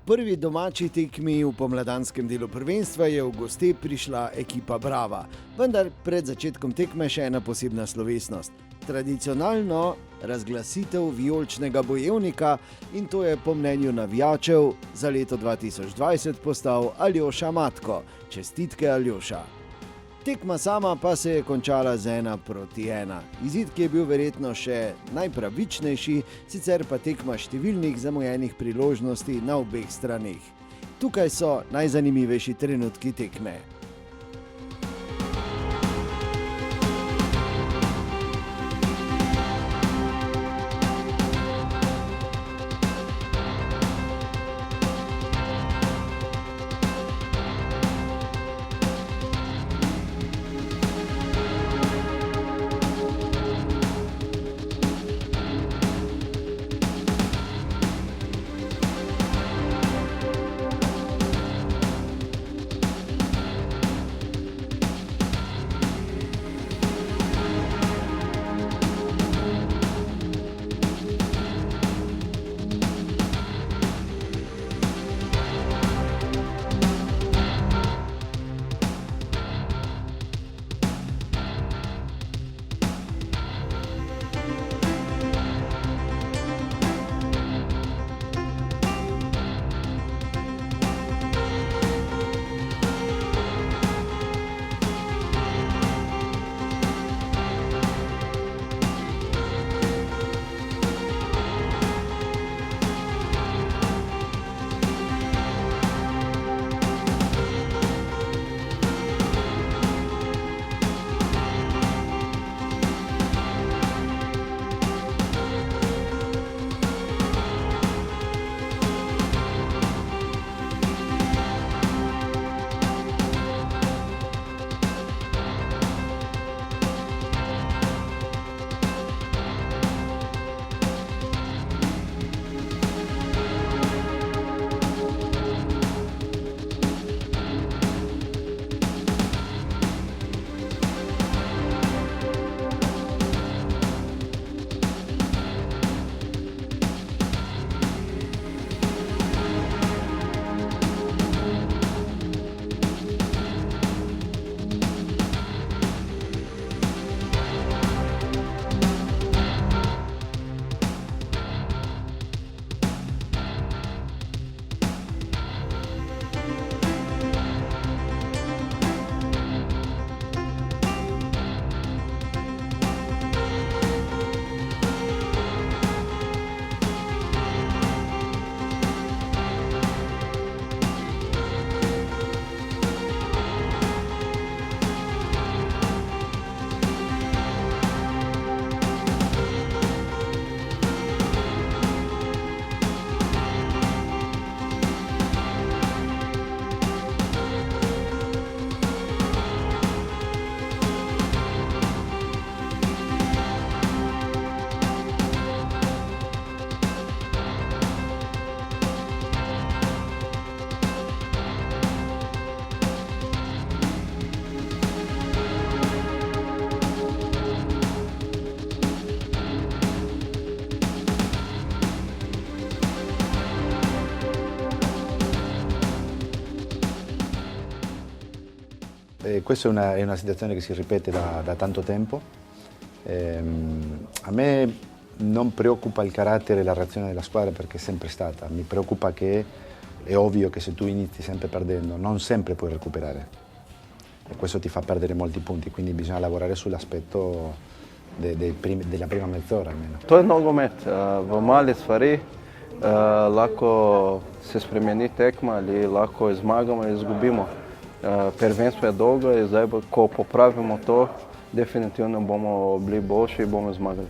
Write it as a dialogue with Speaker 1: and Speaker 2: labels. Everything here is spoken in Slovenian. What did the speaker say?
Speaker 1: Prvi domači tekmi v pomladanskem delu prvenstva je v goste prišla ekipa Brava, vendar pred začetkom tekme še ena posebna slovesnost. Tradicionalno razglasitev vijoličnega bojevnika, in to je po mnenju navijačev za leto 2020 postal Aljoša Matko. Čestitke, Aljoša. Tekma sama pa se je končala z 1:1. Izid, ki je bil verjetno še najpravičnejši, sicer pa tekma številnih zamujenih priložnosti na obeh straneh. Tukaj so najzanimivejši trenutki tekme.
Speaker 2: Questa è una situazione che si ripete da tanto tempo. A me non preoccupa il carattere e la reazione della squadra perché è sempre stata. Mi preoccupa che è ovvio che se tu inizi sempre perdendo non sempre puoi recuperare. E questo ti fa perdere molti punti, quindi bisogna lavorare sull'aspetto della prima mezz'ora almeno.
Speaker 3: To je nogomet, v mali stvari lahko se spremeni tekma ali lahko zmagamo in izgubimo. Prvenstvo je dolgo in zdaj, ko popravimo to, definitivno bomo bili boljši in bomo zmagali.